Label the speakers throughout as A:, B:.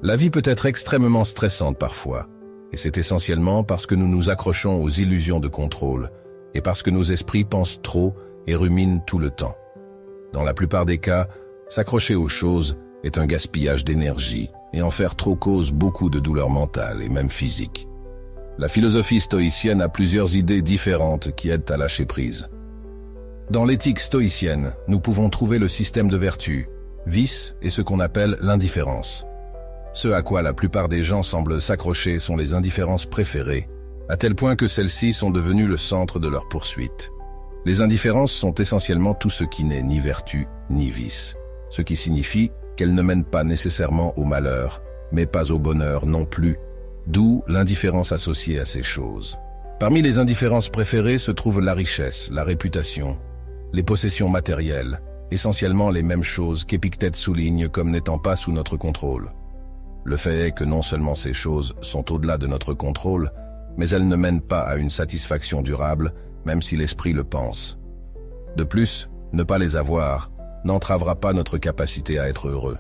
A: La vie peut être extrêmement stressante parfois, et c'est essentiellement parce que nous nous accrochons aux illusions de contrôle, et parce que nos esprits pensent trop et ruminent tout le temps. Dans la plupart des cas, s'accrocher aux choses est un gaspillage d'énergie, et en faire trop cause beaucoup de douleurs mentales et même physiques. La philosophie stoïcienne a plusieurs idées différentes qui aident à lâcher prise. Dans l'éthique stoïcienne, nous pouvons trouver le système de vertus, vices et ce qu'on appelle l'indifférence. Ce à quoi la plupart des gens semblent s'accrocher sont les indifférences préférées, à tel point que celles-ci sont devenues le centre de leur poursuite. Les indifférences sont essentiellement tout ce qui n'est ni vertu ni vice, ce qui signifie qu'elles ne mènent pas nécessairement au malheur, mais pas au bonheur non plus, d'où l'indifférence associée à ces choses. Parmi les indifférences préférées se trouvent la richesse, la réputation, les possessions matérielles, essentiellement les mêmes choses qu'Épictète souligne comme n'étant pas sous notre contrôle. Le fait est que non seulement ces choses sont au-delà de notre contrôle, mais elles ne mènent pas à une satisfaction durable, même si l'esprit le pense. De plus, ne pas les avoir n'entravera pas notre capacité à être heureux.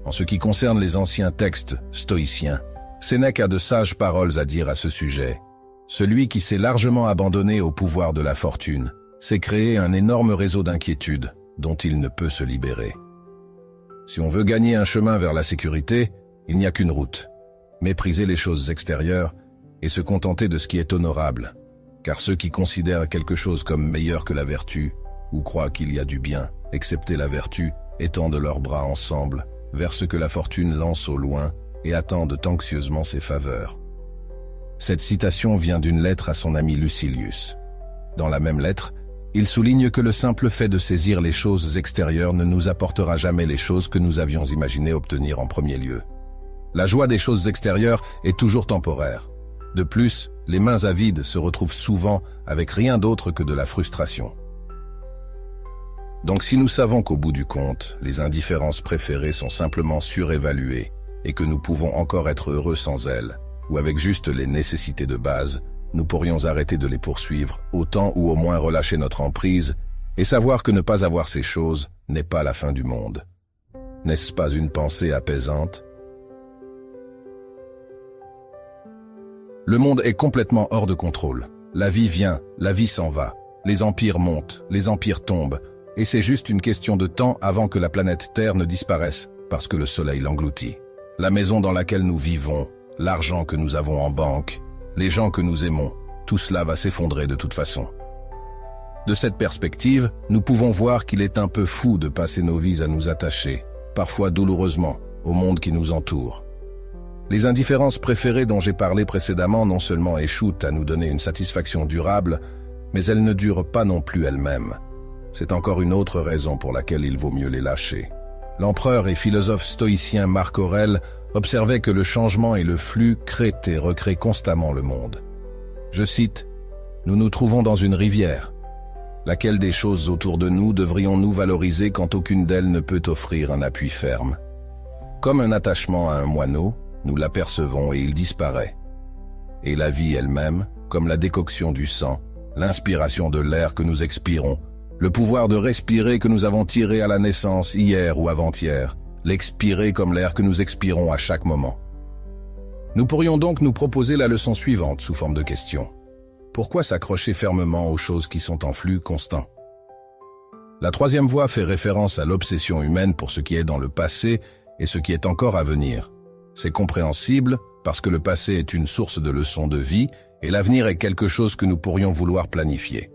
A: En ce qui concerne les anciens textes stoïciens, Sénèque a de sages paroles à dire à ce sujet. Celui qui s'est largement abandonné au pouvoir de la fortune s'est créé un énorme réseau d'inquiétudes dont il ne peut se libérer. Si on veut gagner un chemin vers la sécurité, il n'y a qu'une route. Mépriser les choses extérieures et se contenter de ce qui est honorable, car ceux qui considèrent quelque chose comme meilleur que la vertu ou croient qu'il y a du bien, excepté la vertu, étendent leurs bras ensemble vers ce que la fortune lance au loin et attendent anxieusement ses faveurs. Cette citation vient d'une lettre à son ami Lucilius. Dans la même lettre, il souligne que le simple fait de saisir les choses extérieures ne nous apportera jamais les choses que nous avions imaginé obtenir en premier lieu. La joie des choses extérieures est toujours temporaire. De plus, les mains avides se retrouvent souvent avec rien d'autre que de la frustration. Donc si nous savons qu'au bout du compte, les indifférences préférées sont simplement surévaluées et que nous pouvons encore être heureux sans elles, ou avec juste les nécessités de base, nous pourrions arrêter de les poursuivre, autant ou au moins relâcher notre emprise, et savoir que ne pas avoir ces choses n'est pas la fin du monde. N'est-ce pas une pensée apaisante? Le monde est complètement hors de contrôle. La vie vient, la vie s'en va. Les empires montent, les empires tombent, et c'est juste une question de temps avant que la planète Terre ne disparaisse, parce que le soleil l'engloutit. La maison dans laquelle nous vivons, l'argent que nous avons en banque, les gens que nous aimons, tout cela va s'effondrer de toute façon. De cette perspective, nous pouvons voir qu'il est un peu fou de passer nos vies à nous attacher, parfois douloureusement, au monde qui nous entoure. Les indifférences préférées dont j'ai parlé précédemment non seulement échouent à nous donner une satisfaction durable, mais elles ne durent pas non plus elles-mêmes. C'est encore une autre raison pour laquelle il vaut mieux les lâcher. L'empereur et philosophe stoïcien Marc Aurèle observait que le changement et le flux créent et recréent constamment le monde. Je cite, « Nous nous trouvons dans une rivière. Laquelle des choses autour de nous devrions-nous valoriser quand aucune d'elles ne peut offrir un appui ferme? Comme un attachement à un moineau, nous l'apercevons et il disparaît. Et la vie elle-même, comme la décoction du sang, l'inspiration de l'air que nous expirons, le pouvoir de respirer que nous avons tiré à la naissance hier ou avant-hier, l'expirer comme l'air que nous expirons à chaque moment. Nous pourrions donc nous proposer la leçon suivante sous forme de question. Pourquoi s'accrocher fermement aux choses qui sont en flux constant? La troisième voie fait référence à l'obsession humaine pour ce qui est dans le passé et ce qui est encore à venir. C'est compréhensible parce que le passé est une source de leçons de vie et l'avenir est quelque chose que nous pourrions vouloir planifier.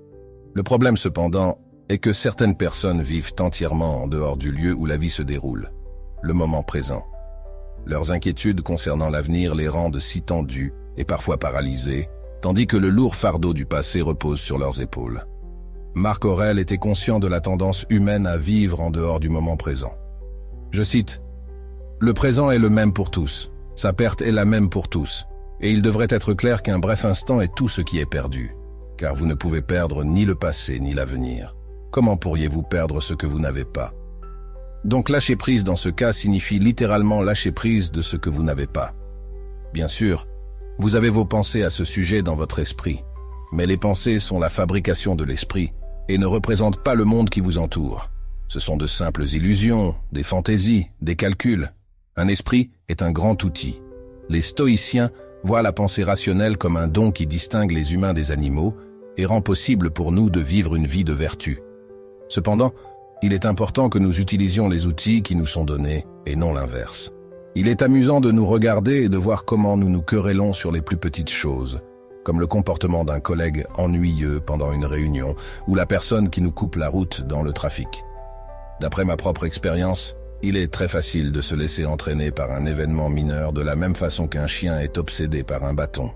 A: Le problème cependant est que certaines personnes vivent entièrement en dehors du lieu où la vie se déroule, le moment présent. Leurs inquiétudes concernant l'avenir les rendent si tendus et parfois paralysés, tandis que le lourd fardeau du passé repose sur leurs épaules. Marc Aurèle était conscient de la tendance humaine à vivre en dehors du moment présent. Je cite, « Le présent est le même pour tous, sa perte est la même pour tous, et il devrait être clair qu'un bref instant est tout ce qui est perdu, car vous ne pouvez perdre ni le passé ni l'avenir. Comment pourriez-vous perdre ce que vous n'avez pas? Donc lâcher prise dans ce cas signifie littéralement lâcher prise de ce que vous n'avez pas. Bien sûr, vous avez vos pensées à ce sujet dans votre esprit, mais les pensées sont la fabrication de l'esprit et ne représentent pas le monde qui vous entoure. Ce sont de simples illusions, des fantaisies, des calculs. Un esprit est un grand outil. Les stoïciens voient la pensée rationnelle comme un don qui distingue les humains des animaux et rend possible pour nous de vivre une vie de vertu. Cependant, il est important que nous utilisions les outils qui nous sont donnés et non l'inverse. Il est amusant de nous regarder et de voir comment nous nous querellons sur les plus petites choses, comme le comportement d'un collègue ennuyeux pendant une réunion ou la personne qui nous coupe la route dans le trafic. D'après ma propre expérience, il est très facile de se laisser entraîner par un événement mineur de la même façon qu'un chien est obsédé par un bâton.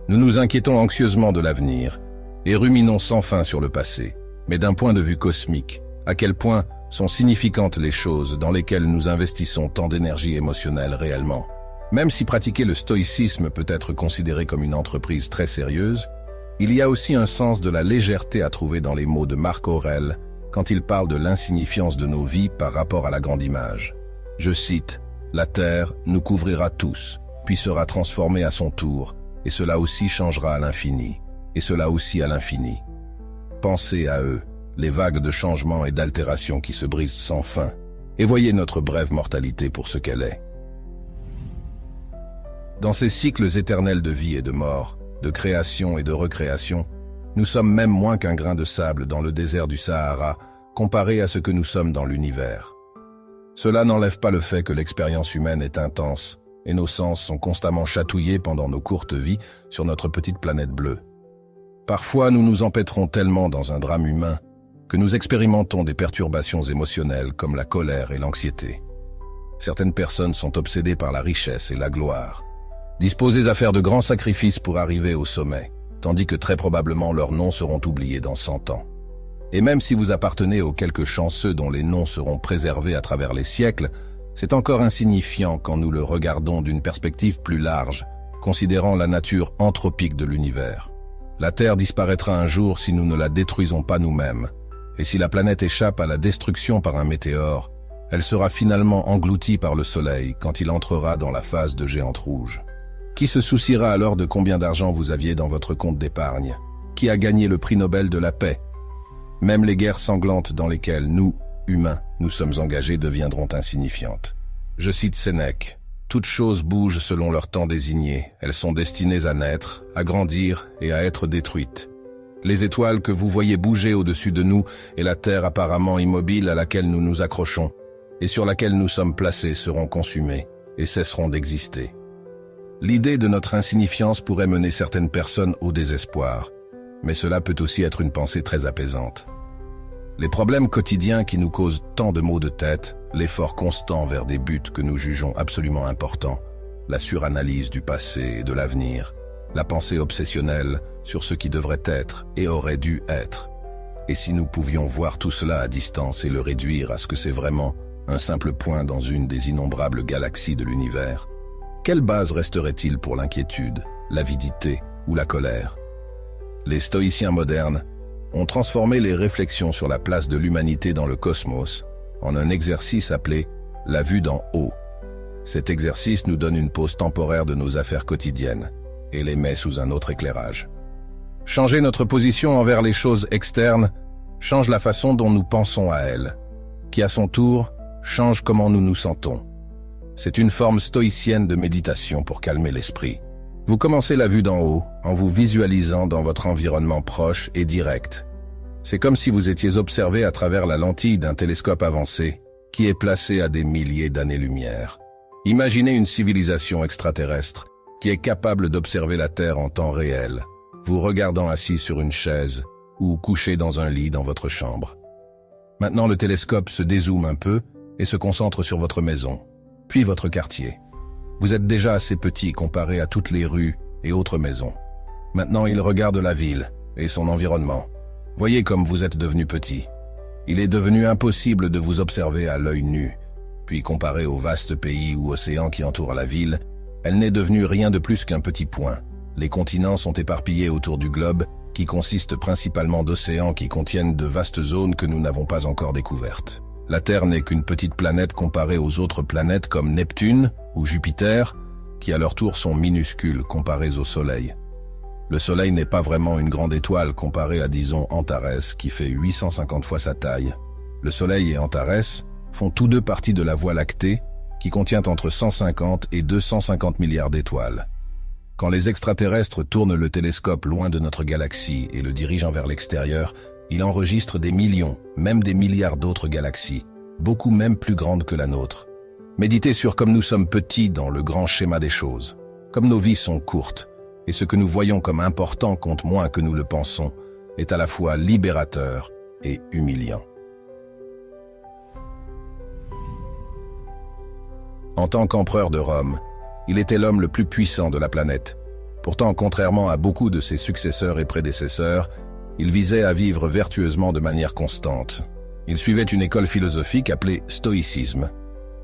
A: Nous nous inquiétons anxieusement de l'avenir et ruminons sans fin sur le passé, mais d'un point de vue cosmique, à quel point sont significantes les choses dans lesquelles nous investissons tant d'énergie émotionnelle réellement. Même si pratiquer le stoïcisme peut être considéré comme une entreprise très sérieuse, il y a aussi un sens de la légèreté à trouver dans les mots de Marc Aurèle quand il parle de l'insignifiance de nos vies par rapport à la grande image. Je cite, « La terre nous couvrira tous, puis sera transformée à son tour, et cela aussi changera à l'infini, et cela aussi à l'infini. Pensez à eux, les vagues de changements et d'altérations qui se brisent sans fin, et voyez notre brève mortalité pour ce qu'elle est. » Dans ces cycles éternels de vie et de mort, de création et de recréation, nous sommes même moins qu'un grain de sable dans le désert du Sahara, comparé à ce que nous sommes dans l'univers. Cela n'enlève pas le fait que l'expérience humaine est intense, et nos sens sont constamment chatouillés pendant nos courtes vies sur notre petite planète bleue. Parfois, nous nous empêtrons tellement dans un drame humain que nous expérimentons des perturbations émotionnelles comme la colère et l'anxiété. Certaines personnes sont obsédées par la richesse et la gloire, disposées à faire de grands sacrifices pour arriver au sommet, tandis que très probablement leurs noms seront oubliés dans 100 ans. Et même si vous appartenez aux quelques chanceux dont les noms seront préservés à travers les siècles, c'est encore insignifiant quand nous le regardons d'une perspective plus large, considérant la nature anthropique de l'univers. La Terre disparaîtra un jour si nous ne la détruisons pas nous-mêmes, et si la planète échappe à la destruction par un météore, elle sera finalement engloutie par le Soleil quand il entrera dans la phase de géante rouge. Qui se souciera alors de combien d'argent vous aviez dans votre compte d'épargne? Qui a gagné le prix Nobel de la paix? Même les guerres sanglantes dans lesquelles nous, humains, nous sommes engagés deviendront insignifiantes. Je cite Sénèque. Toutes choses bougent selon leur temps désigné. Elles sont destinées à naître, à grandir et à être détruites. Les étoiles que vous voyez bouger au-dessus de nous et la terre apparemment immobile à laquelle nous nous accrochons et sur laquelle nous sommes placés seront consumées et cesseront d'exister. L'idée de notre insignifiance pourrait mener certaines personnes au désespoir, mais cela peut aussi être une pensée très apaisante. Les problèmes quotidiens qui nous causent tant de maux de tête, l'effort constant vers des buts que nous jugeons absolument importants, la suranalyse du passé et de l'avenir, la pensée obsessionnelle sur ce qui devrait être et aurait dû être. Et si nous pouvions voir tout cela à distance et le réduire à ce que c'est vraiment, un simple point dans une des innombrables galaxies de l'univers, quelle base resterait-il pour l'inquiétude, l'avidité ou la colère? Les stoïciens modernes ont transformé les réflexions sur la place de l'humanité dans le cosmos en un exercice appelé « la vue d'en haut ». Cet exercice nous donne une pause temporaire de nos affaires quotidiennes et les met sous un autre éclairage. Changer notre position envers les choses externes change la façon dont nous pensons à elles, qui à son tour change comment nous nous sentons. C'est une forme stoïcienne de méditation pour calmer l'esprit. Vous commencez la vue d'en haut en vous visualisant dans votre environnement proche et direct. C'est comme si vous étiez observé à travers la lentille d'un télescope avancé qui est placé à des milliers d'années-lumière. Imaginez une civilisation extraterrestre qui est capable d'observer la Terre en temps réel, vous regardant assis sur une chaise ou couché dans un lit dans votre chambre. Maintenant, le télescope se dézoome un peu et se concentre sur votre maison, puis votre quartier. Vous êtes déjà assez petit comparé à toutes les rues et autres maisons. Maintenant, il regarde la ville et son environnement. Voyez comme vous êtes devenu petit. Il est devenu impossible de vous observer à l'œil nu. Puis comparé au vaste pays ou océan qui entoure la ville, elle n'est devenue rien de plus qu'un petit point. Les continents sont éparpillés autour du globe, qui consiste principalement d'océans qui contiennent de vastes zones que nous n'avons pas encore découvertes. La Terre n'est qu'une petite planète comparée aux autres planètes comme Neptune ou Jupiter, qui à leur tour sont minuscules comparées au Soleil. Le Soleil n'est pas vraiment une grande étoile comparée à, disons, Antares, qui fait 850 fois sa taille. Le Soleil et Antares font tous deux partie de la Voie lactée, qui contient entre 150 et 250 milliards d'étoiles. Quand les extraterrestres tournent le télescope loin de notre galaxie et le dirigent vers l'extérieur, il enregistre des millions, même des milliards d'autres galaxies, beaucoup même plus grandes que la nôtre. Méditez sur comme nous sommes petits dans le grand schéma des choses, comme nos vies sont courtes, et ce que nous voyons comme important compte moins que nous le pensons, est à la fois libérateur et humiliant. En tant qu'empereur de Rome, il était l'homme le plus puissant de la planète. Pourtant, contrairement à beaucoup de ses successeurs et prédécesseurs, il visait à vivre vertueusement de manière constante. Il suivait une école philosophique appelée stoïcisme.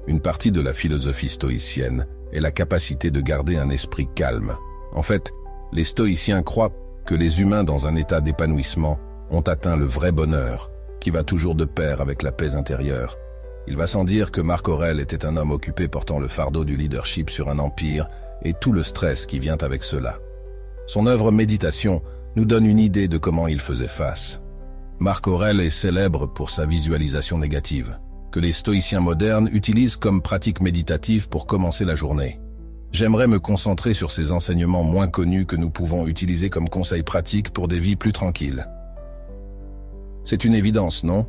A: Une partie de la philosophie stoïcienne est la capacité de garder un esprit calme. En fait, les stoïciens croient que les humains dans un état d'épanouissement ont atteint le vrai bonheur, qui va toujours de pair avec la paix intérieure. Il va sans dire que Marc Aurèle était un homme occupé portant le fardeau du leadership sur un empire et tout le stress qui vient avec cela. Son œuvre Méditation nous donne une idée de comment il faisait face. Marc Aurèle est célèbre pour sa visualisation négative, que les stoïciens modernes utilisent comme pratique méditative pour commencer la journée. J'aimerais me concentrer sur ces enseignements moins connus que nous pouvons utiliser comme conseils pratiques pour des vies plus tranquilles. C'est une évidence, non ?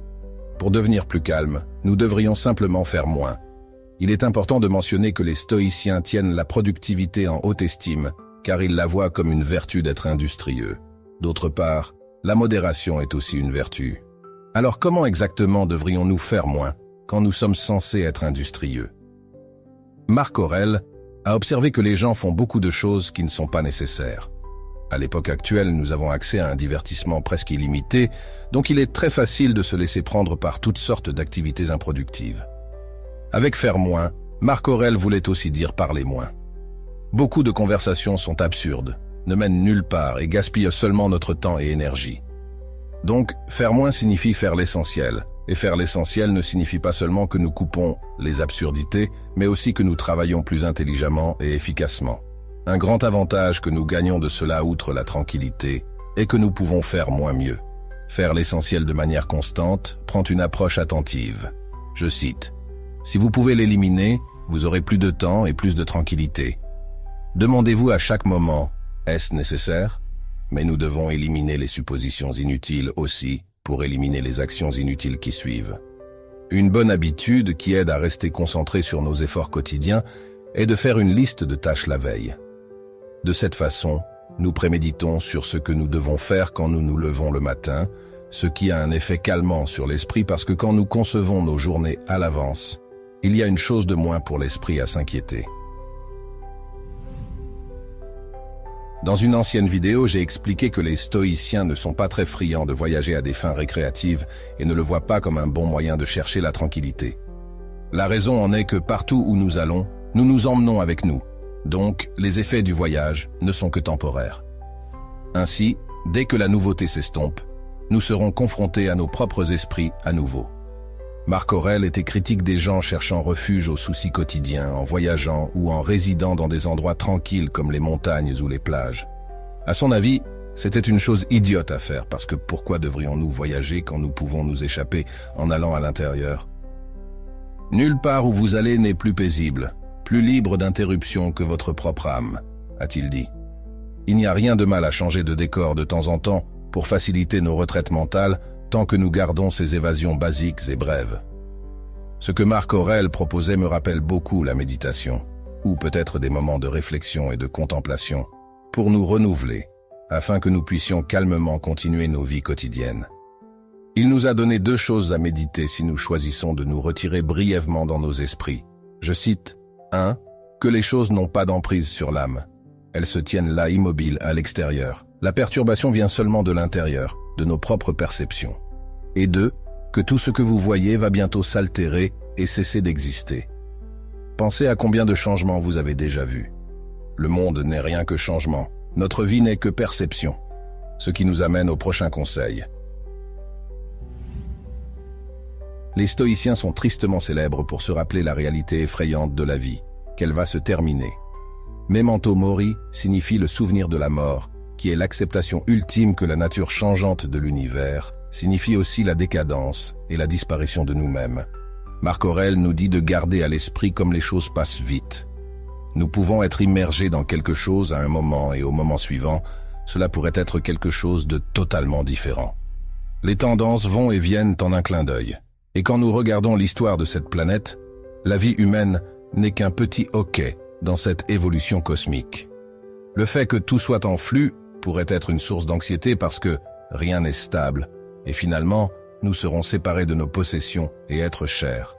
A: Pour devenir plus calme, nous devrions simplement faire moins. Il est important de mentionner que les stoïciens tiennent la productivité en haute estime, car ils la voient comme une vertu d'être industrieux. D'autre part, la modération est aussi une vertu. Alors comment exactement devrions-nous faire moins quand nous sommes censés être industrieux ? Marc Aurèle a observé que les gens font beaucoup de choses qui ne sont pas nécessaires. À l'époque actuelle, nous avons accès à un divertissement presque illimité, donc il est très facile de se laisser prendre par toutes sortes d'activités improductives. Avec faire moins, Marc Aurèle voulait aussi dire parler moins. Beaucoup de conversations sont absurdes, ne mènent nulle part et gaspillent seulement notre temps et énergie. Donc, faire moins signifie faire l'essentiel, et faire l'essentiel ne signifie pas seulement que nous coupons les absurdités, mais aussi que nous travaillons plus intelligemment et efficacement. Un grand avantage que nous gagnons de cela, outre la tranquillité, est que nous pouvons faire moins mieux. Faire l'essentiel de manière constante prend une approche attentive. Je cite, « Si vous pouvez l'éliminer, vous aurez plus de temps et plus de tranquillité. Demandez-vous à chaque moment, est-ce nécessaire ? Mais nous devons éliminer les suppositions inutiles aussi pour éliminer les actions inutiles qui suivent. » Une bonne habitude qui aide à rester concentré sur nos efforts quotidiens est de faire une liste de tâches la veille. De cette façon, nous préméditons sur ce que nous devons faire quand nous nous levons le matin, ce qui a un effet calmant sur l'esprit parce que quand nous concevons nos journées à l'avance, il y a une chose de moins pour l'esprit à s'inquiéter. Dans une ancienne vidéo, j'ai expliqué que les stoïciens ne sont pas très friands de voyager à des fins récréatives et ne le voient pas comme un bon moyen de chercher la tranquillité. La raison en est que partout où nous allons, nous nous emmenons avec nous. Donc, les effets du voyage ne sont que temporaires. Ainsi, dès que la nouveauté s'estompe, nous serons confrontés à nos propres esprits à nouveau. Marc Aurèle était critique des gens cherchant refuge aux soucis quotidiens, en voyageant ou en résidant dans des endroits tranquilles comme les montagnes ou les plages. À son avis, c'était une chose idiote à faire parce que pourquoi devrions-nous voyager quand nous pouvons nous échapper en allant à l'intérieur ? Nulle part où vous allez n'est plus paisible, plus libre d'interruption que votre propre âme, a-t-il dit. Il n'y a rien de mal à changer de décor de temps en temps pour faciliter nos retraites mentales tant que nous gardons ces évasions basiques et brèves. Ce que Marc Aurèle proposait me rappelle beaucoup la méditation, ou peut-être des moments de réflexion et de contemplation, pour nous renouveler, afin que nous puissions calmement continuer nos vies quotidiennes. Il nous a donné 2 choses à méditer si nous choisissons de nous retirer brièvement dans nos esprits. Je cite, 1. Que les choses n'ont pas d'emprise sur l'âme. Elles se tiennent là immobiles à l'extérieur. La perturbation vient seulement de l'intérieur, de nos propres perceptions. Et 2. Que tout ce que vous voyez va bientôt s'altérer et cesser d'exister. Pensez à combien de changements vous avez déjà vus. Le monde n'est rien que changement. Notre vie n'est que perception. Ce qui nous amène au prochain conseil. Les stoïciens sont tristement célèbres pour se rappeler la réalité effrayante de la vie, qu'elle va se terminer. Memento mori signifie le souvenir de la mort, qui est l'acceptation ultime que la nature changeante de l'univers signifie aussi la décadence et la disparition de nous-mêmes. Marc Aurèle nous dit de garder à l'esprit comme les choses passent vite. Nous pouvons être immergés dans quelque chose à un moment et au moment suivant, cela pourrait être quelque chose de totalement différent. Les tendances vont et viennent en un clin d'œil. Et quand nous regardons l'histoire de cette planète, la vie humaine n'est qu'un petit hoquet dans cette évolution cosmique. Le fait que tout soit en flux pourrait être une source d'anxiété parce que rien n'est stable, et finalement, nous serons séparés de nos possessions et êtres chers.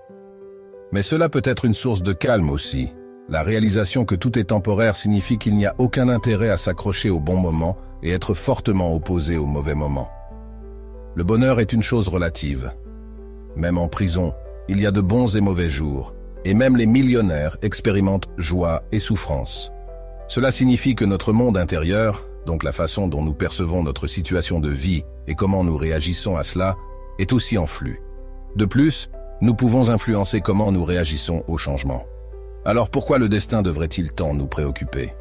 A: Mais cela peut être une source de calme aussi. La réalisation que tout est temporaire signifie qu'il n'y a aucun intérêt à s'accrocher au bon moment et être fortement opposé au mauvais moment. Le bonheur est une chose relative. Même en prison, il y a de bons et mauvais jours, et même les millionnaires expérimentent joie et souffrance. Cela signifie que notre monde intérieur, donc la façon dont nous percevons notre situation de vie et comment nous réagissons à cela, est aussi en flux. De plus, nous pouvons influencer comment nous réagissons au changement. Alors pourquoi le destin devrait-il tant nous préoccuper?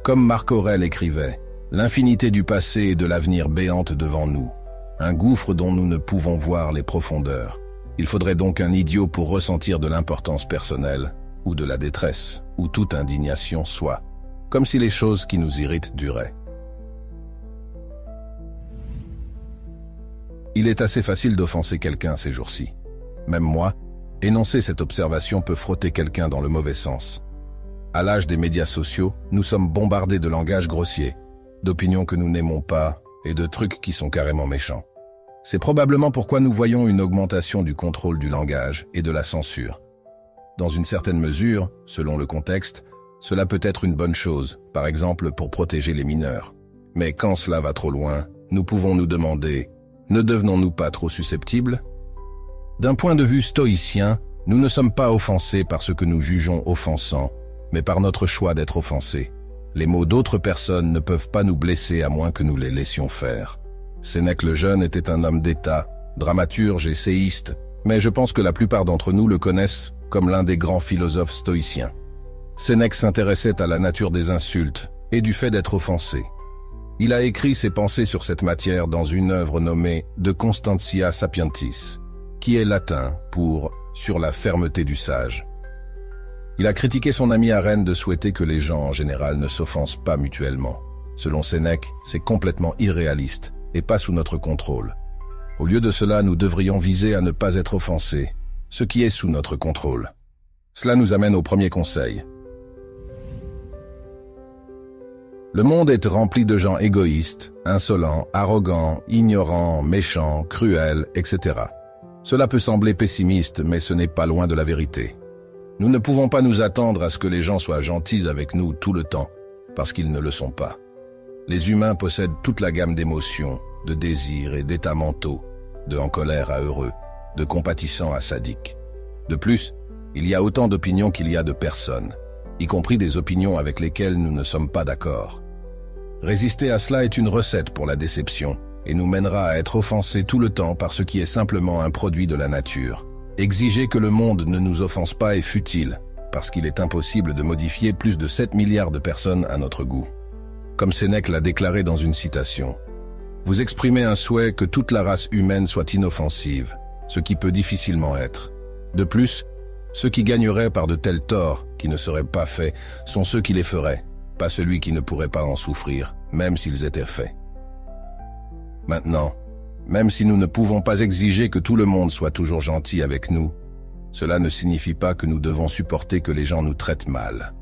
A: Comme Marc Aurèle écrivait, l'infinité du passé et de l'avenir béante devant nous, un gouffre dont nous ne pouvons voir les profondeurs. Il faudrait donc un idiot pour ressentir de l'importance personnelle, ou de la détresse, ou toute indignation soit, comme si les choses qui nous irritent duraient. Il est assez facile d'offenser quelqu'un ces jours-ci. Même moi, énoncer cette observation peut frotter quelqu'un dans le mauvais sens. À l'âge des médias sociaux, nous sommes bombardés de langage grossier, d'opinions que nous n'aimons pas et de trucs qui sont carrément méchants. C'est probablement pourquoi nous voyons une augmentation du contrôle du langage et de la censure. Dans une certaine mesure, selon le contexte, cela peut être une bonne chose, par exemple pour protéger les mineurs. Mais quand cela va trop loin, nous pouvons nous demander, ne devenons-nous pas trop susceptibles? D'un point de vue stoïcien, nous ne sommes pas offensés par ce que nous jugeons offensant, mais par notre choix d'être offensés. Les mots d'autres personnes ne peuvent pas nous blesser à moins que nous les laissions faire. Sénèque le Jeune était un homme d'État, dramaturge et séiste, mais je pense que la plupart d'entre nous le connaissent comme l'un des grands philosophes stoïciens. Sénèque s'intéressait à la nature des insultes et du fait d'être offensé. Il a écrit ses pensées sur cette matière dans une œuvre nommée De Constantia Sapientis, qui est latin pour « sur la fermeté du sage ». Il a critiqué son ami Arène de souhaiter que les gens en général ne s'offensent pas mutuellement. Selon Sénèque, c'est complètement irréaliste et pas sous notre contrôle. Au lieu de cela, nous devrions viser à ne pas être offensés, ce qui est sous notre contrôle. Cela nous amène au premier conseil. Le monde est rempli de gens égoïstes, insolents, arrogants, ignorants, méchants, cruels, etc. Cela peut sembler pessimiste, mais ce n'est pas loin de la vérité. Nous ne pouvons pas nous attendre à ce que les gens soient gentils avec nous tout le temps, parce qu'ils ne le sont pas. Les humains possèdent toute la gamme d'émotions, de désirs et d'états mentaux, de en colère à heureux, de compatissants à sadiques. De plus, il y a autant d'opinions qu'il y a de personnes, y compris des opinions avec lesquelles nous ne sommes pas d'accord. Résister à cela est une recette pour la déception, et nous mènera à être offensés tout le temps par ce qui est simplement un produit de la nature. Exiger que le monde ne nous offense pas est futile, parce qu'il est impossible de modifier plus de 7 milliards de personnes à notre goût. Comme Sénèque l'a déclaré dans une citation, « Vous exprimez un souhait que toute la race humaine soit inoffensive, ce qui peut difficilement être. De plus, ceux qui gagneraient par de tels torts qui ne seraient pas faits sont ceux qui les feraient, pas celui qui ne pourrait pas en souffrir, même s'ils étaient faits. » Maintenant, même si nous ne pouvons pas exiger que tout le monde soit toujours gentil avec nous, cela ne signifie pas que nous devons supporter que les gens nous traitent mal.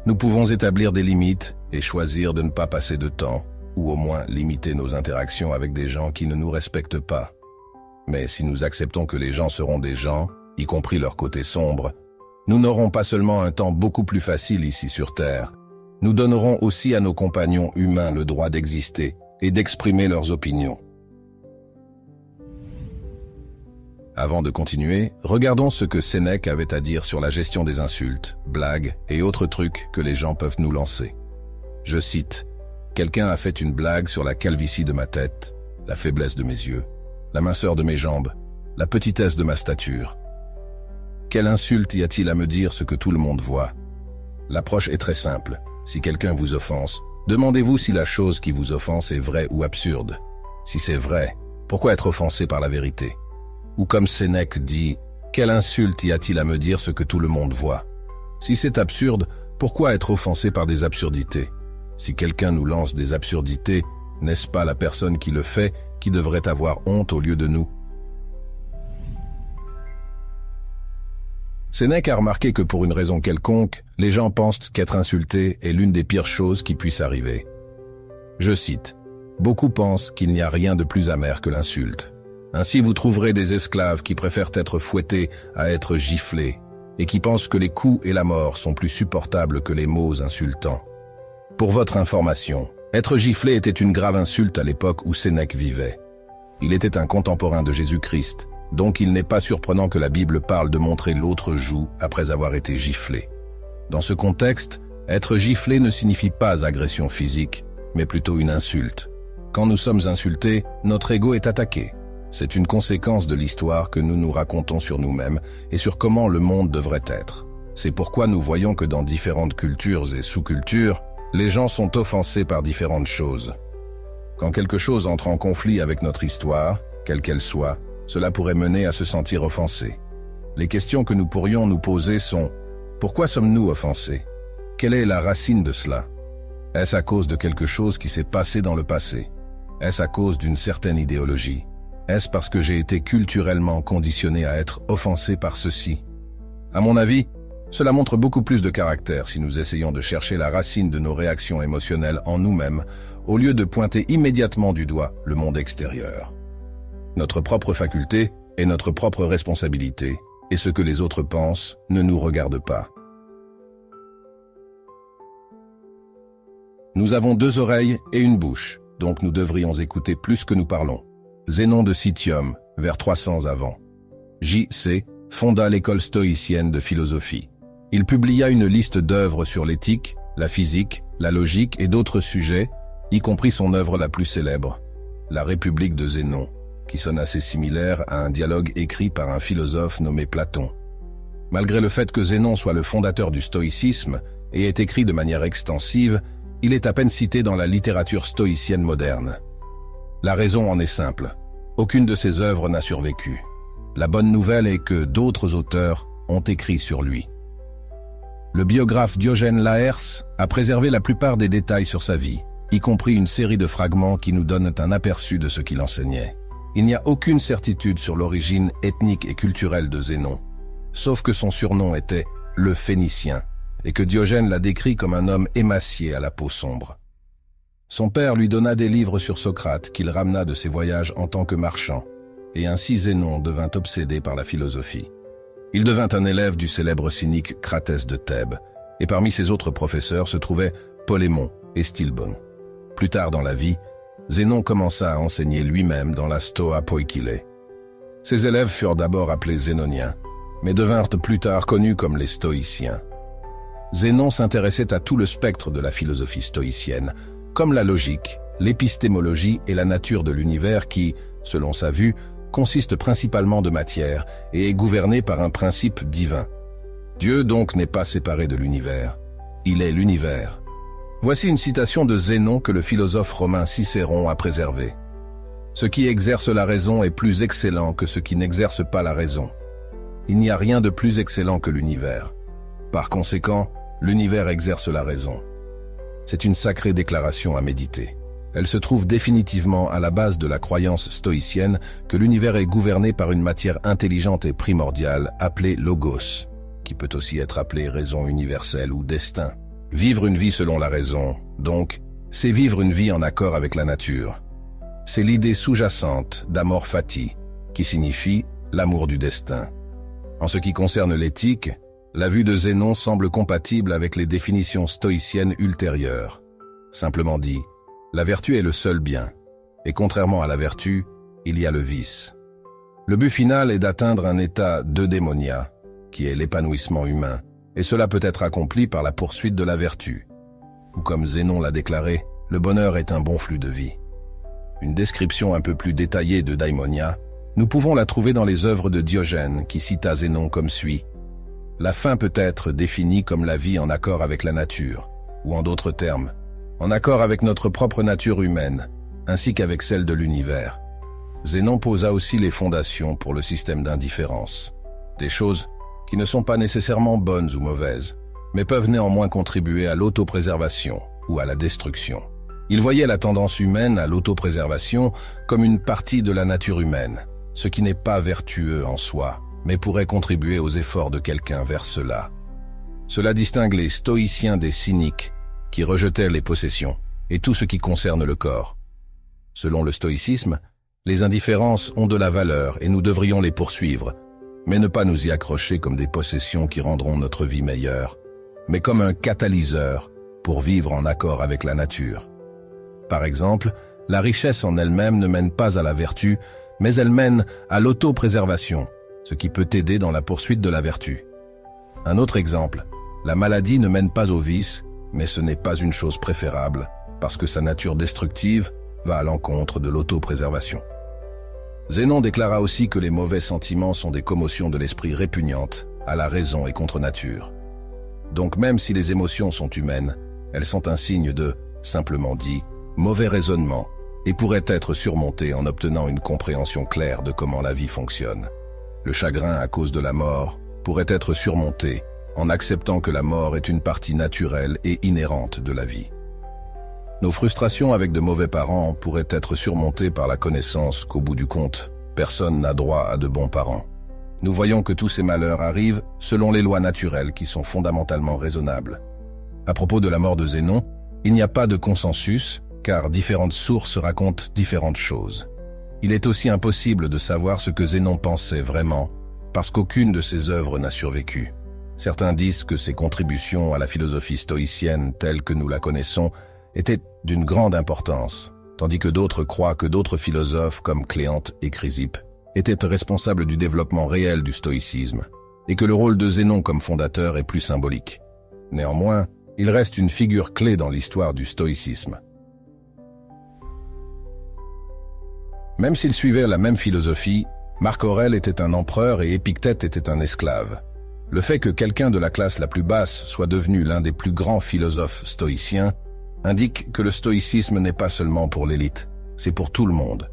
A: Nous pouvons établir des limites et choisir de ne pas passer de temps, ou au moins limiter nos interactions avec des gens qui ne nous respectent pas. Mais si nous acceptons que les gens seront des gens, y compris leur côté sombre, nous n'aurons pas seulement un temps beaucoup plus facile ici sur Terre, nous donnerons aussi à nos compagnons humains le droit d'exister et d'exprimer leurs opinions. Avant de continuer, regardons ce que Sénèque avait à dire sur la gestion des insultes, blagues et autres trucs que les gens peuvent nous lancer. Je cite, « Quelqu'un a fait une blague sur la calvitie de ma tête, la faiblesse de mes yeux, la minceur de mes jambes, la petitesse de ma stature. Quelle insulte y a-t-il à me dire ce que tout le monde voit? L'approche est très simple. Si quelqu'un vous offense, demandez-vous si la chose qui vous offense est vraie ou absurde. Si c'est vrai, pourquoi être offensé par la vérité? Ou comme Sénèque dit, Quelle insulte y a-t-il à me dire ce que tout le monde voit? Si c'est absurde, pourquoi être offensé par des absurdités? Si quelqu'un nous lance des absurdités, n'est-ce pas la personne qui le fait qui devrait avoir honte au lieu de nous? Sénèque a remarqué que pour une raison quelconque, les gens pensent qu'être insulté est l'une des pires choses qui puissent arriver. Je cite, « Beaucoup pensent qu'il n'y a rien de plus amer que l'insulte. Ainsi vous trouverez des esclaves qui préfèrent être fouettés à être giflés, et qui pensent que les coups et la mort sont plus supportables que les mots insultants. Pour votre information, être giflé était une grave insulte à l'époque où Sénèque vivait. Il était un contemporain de Jésus-Christ, donc il n'est pas surprenant que la Bible parle de montrer l'autre joue après avoir été giflé. Dans ce contexte, être giflé ne signifie pas agression physique, mais plutôt une insulte. Quand nous sommes insultés, notre ego est attaqué. C'est une conséquence de l'histoire que nous nous racontons sur nous-mêmes et sur comment le monde devrait être. C'est pourquoi nous voyons que dans différentes cultures et sous-cultures, les gens sont offensés par différentes choses. Quand quelque chose entre en conflit avec notre histoire, quelle qu'elle soit, cela pourrait mener à se sentir offensé. Les questions que nous pourrions nous poser sont « Pourquoi sommes-nous offensés? Quelle est la racine de cela? Est-ce à cause de quelque chose qui s'est passé dans le passé? Est-ce à cause d'une certaine idéologie? Est-ce parce que j'ai été culturellement conditionné à être offensé par ceci? » À mon avis, cela montre beaucoup plus de caractère si nous essayons de chercher la racine de nos réactions émotionnelles en nous-mêmes, au lieu de pointer immédiatement du doigt le monde extérieur. Notre propre faculté est notre propre responsabilité, et ce que les autres pensent ne nous regarde pas. Nous avons 2 oreilles et une bouche, donc nous devrions écouter plus que nous parlons. Zénon de Citium, vers 300 avant. J.C. fonda l'école stoïcienne de philosophie. Il publia une liste d'œuvres sur l'éthique, la physique, la logique et d'autres sujets, y compris son œuvre la plus célèbre, La République de Zénon, qui sonne assez similaire à un dialogue écrit par un philosophe nommé Platon. Malgré le fait que Zénon soit le fondateur du stoïcisme et est écrit de manière extensive, il est à peine cité dans la littérature stoïcienne moderne. La raison en est simple. Aucune de ses œuvres n'a survécu. La bonne nouvelle est que d'autres auteurs ont écrit sur lui. Le biographe Diogène Laërce a préservé la plupart des détails sur sa vie, y compris une série de fragments qui nous donnent un aperçu de ce qu'il enseignait. Il n'y a aucune certitude sur l'origine ethnique et culturelle de Zénon, sauf que son surnom était le Phénicien, et que Diogène l'a décrit comme un homme émacié à la peau sombre. Son père lui donna des livres sur Socrate qu'il ramena de ses voyages en tant que marchand, et ainsi Zénon devint obsédé par la philosophie. Il devint un élève du célèbre cynique Cratès de Thèbes, et parmi ses autres professeurs se trouvaient Polémon et Stilbon. Plus tard dans la vie, Zénon commença à enseigner lui-même dans la Stoa Poikile. Ses élèves furent d'abord appelés Zénoniens, mais devinrent plus tard connus comme les Stoïciens. Zénon s'intéressait à tout le spectre de la philosophie stoïcienne, comme la logique, l'épistémologie et la nature de l'univers qui, selon sa vue, consiste principalement de matière et est gouverné par un principe divin. Dieu donc n'est pas séparé de l'univers. Il est l'univers. Voici une citation de Zénon que le philosophe romain Cicéron a préservée. « Ce qui exerce la raison est plus excellent que ce qui n'exerce pas la raison. Il n'y a rien de plus excellent que l'univers. Par conséquent, l'univers exerce la raison. » C'est une sacrée déclaration à méditer. Elle se trouve définitivement à la base de la croyance stoïcienne que l'univers est gouverné par une matière intelligente et primordiale appelée logos, qui peut aussi être appelée raison universelle ou destin. Vivre une vie selon la raison, donc, c'est vivre une vie en accord avec la nature. C'est l'idée sous-jacente d'amor fati, qui signifie l'amour du destin. En ce qui concerne l'éthique, la vue de Zénon semble compatible avec les définitions stoïciennes ultérieures. Simplement dit, la vertu est le seul bien, et contrairement à la vertu, il y a le vice. Le but final est d'atteindre un état d'eudémonia, qui est l'épanouissement humain, et cela peut être accompli par la poursuite de la vertu. Ou comme Zénon l'a déclaré, le bonheur est un bon flux de vie. Une description un peu plus détaillée de daimonia, nous pouvons la trouver dans les œuvres de Diogène qui cita Zénon comme suit. La fin peut être définie comme la vie en accord avec la nature, ou en d'autres termes, en accord avec notre propre nature humaine, ainsi qu'avec celle de l'univers. Zénon posa aussi les fondations pour le système d'indifférence. Des choses qui ne sont pas nécessairement bonnes ou mauvaises, mais peuvent néanmoins contribuer à l'autopréservation ou à la destruction. Il voyait la tendance humaine à l'autopréservation comme une partie de la nature humaine, ce qui n'est pas vertueux en soi, mais pourrait contribuer aux efforts de quelqu'un vers cela. Cela distingue les stoïciens des cyniques, qui rejetaient les possessions et tout ce qui concerne le corps. Selon le stoïcisme, les indifférences ont de la valeur et nous devrions les poursuivre, mais ne pas nous y accrocher comme des possessions qui rendront notre vie meilleure, mais comme un catalyseur pour vivre en accord avec la nature. Par exemple, la richesse en elle-même ne mène pas à la vertu, mais elle mène à l'autopréservation, ce qui peut aider dans la poursuite de la vertu. Un autre exemple, la maladie ne mène pas au vice, mais ce n'est pas une chose préférable, parce que sa nature destructive va à l'encontre de l'autopréservation. Zénon déclara aussi que les mauvais sentiments sont des commotions de l'esprit répugnantes à la raison et contre nature. Donc même si les émotions sont humaines, elles sont un signe de, simplement dit, mauvais raisonnement et pourraient être surmontées en obtenant une compréhension claire de comment la vie fonctionne. Le chagrin à cause de la mort pourrait être surmonté en acceptant que la mort est une partie naturelle et inhérente de la vie. Nos frustrations avec de mauvais parents pourraient être surmontées par la connaissance qu'au bout du compte, personne n'a droit à de bons parents. Nous voyons que tous ces malheurs arrivent selon les lois naturelles qui sont fondamentalement raisonnables. À propos de la mort de Zénon, il n'y a pas de consensus, car différentes sources racontent différentes choses. Il est aussi impossible de savoir ce que Zénon pensait vraiment, parce qu'aucune de ses œuvres n'a survécu. Certains disent que ses contributions à la philosophie stoïcienne telle que nous la connaissons étaient d'une grande importance, tandis que d'autres croient que d'autres philosophes comme Cléante et Chrysippe étaient responsables du développement réel du stoïcisme, et que le rôle de Zénon comme fondateur est plus symbolique. Néanmoins, il reste une figure clé dans l'histoire du stoïcisme. Même s'ils suivaient la même philosophie, Marc Aurèle était un empereur et Épictète était un esclave. Le fait que quelqu'un de la classe la plus basse soit devenu l'un des plus grands philosophes stoïciens indique que le stoïcisme n'est pas seulement pour l'élite, c'est pour tout le monde.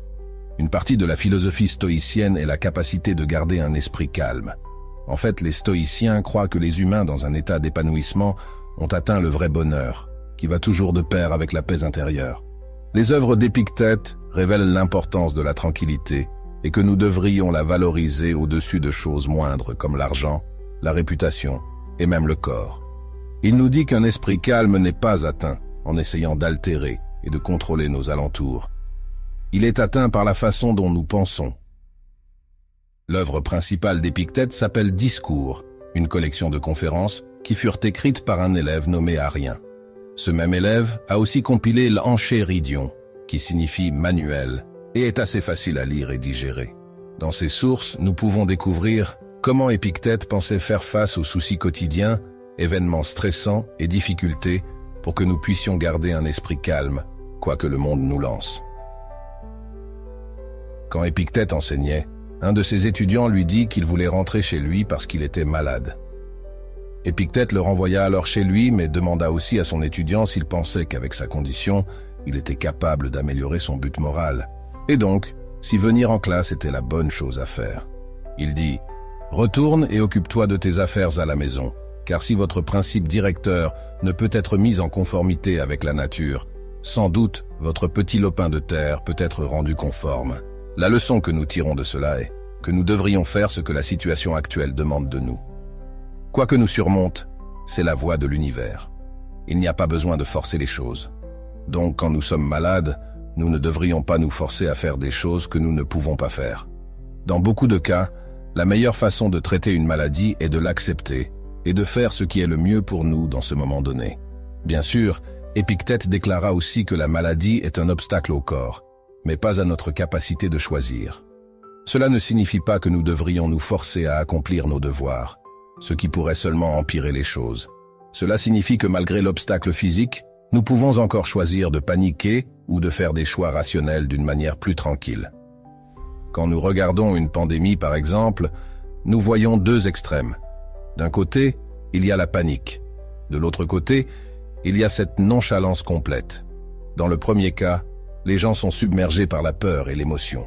A: Une partie de la philosophie stoïcienne est la capacité de garder un esprit calme. En fait, les stoïciens croient que les humains dans un état d'épanouissement ont atteint le vrai bonheur, qui va toujours de pair avec la paix intérieure. Les œuvres d'Épictète révèlent l'importance de la tranquillité et que nous devrions la valoriser au-dessus de choses moindres comme l'argent, la réputation et même le corps. Il nous dit qu'un esprit calme n'est pas atteint en essayant d'altérer et de contrôler nos alentours. Il est atteint par la façon dont nous pensons. L'œuvre principale d'Épictète s'appelle Discours, une collection de conférences qui furent écrites par un élève nommé Arien. Ce même élève a aussi compilé l'Enchéridion, qui signifie manuel, et est assez facile à lire et digérer. Dans ces sources, nous pouvons découvrir comment Épictète pensait faire face aux soucis quotidiens, événements stressants et difficultés pour que nous puissions garder un esprit calme, quoi que le monde nous lance. Quand Épictète enseignait, un de ses étudiants lui dit qu'il voulait rentrer chez lui parce qu'il était malade. Épictète le renvoya alors chez lui, mais demanda aussi à son étudiant s'il pensait qu'avec sa condition, il était capable d'améliorer son but moral, et donc, si venir en classe était la bonne chose à faire. Il dit « Retourne et occupe-toi de tes affaires à la maison, car si votre principe directeur ne peut être mis en conformité avec la nature, sans doute votre petit lopin de terre peut être rendu conforme. La leçon que nous tirons de cela est que nous devrions faire ce que la situation actuelle demande de nous. Quoi que nous surmonte, c'est la voie de l'univers. Il n'y a pas besoin de forcer les choses. Donc quand nous sommes malades, nous ne devrions pas nous forcer à faire des choses que nous ne pouvons pas faire. Dans beaucoup de cas, la meilleure façon de traiter une maladie est de l'accepter et de faire ce qui est le mieux pour nous dans ce moment donné. Bien sûr, Épictète déclara aussi que la maladie est un obstacle au corps, mais pas à notre capacité de choisir. Cela ne signifie pas que nous devrions nous forcer à accomplir nos devoirs, ce qui pourrait seulement empirer les choses. Cela signifie que malgré l'obstacle physique, nous pouvons encore choisir de paniquer ou de faire des choix rationnels d'une manière plus tranquille. Quand nous regardons une pandémie par exemple, nous voyons deux extrêmes. D'un côté, il y a la panique. De l'autre côté, il y a cette nonchalance complète. Dans le premier cas, les gens sont submergés par la peur et l'émotion.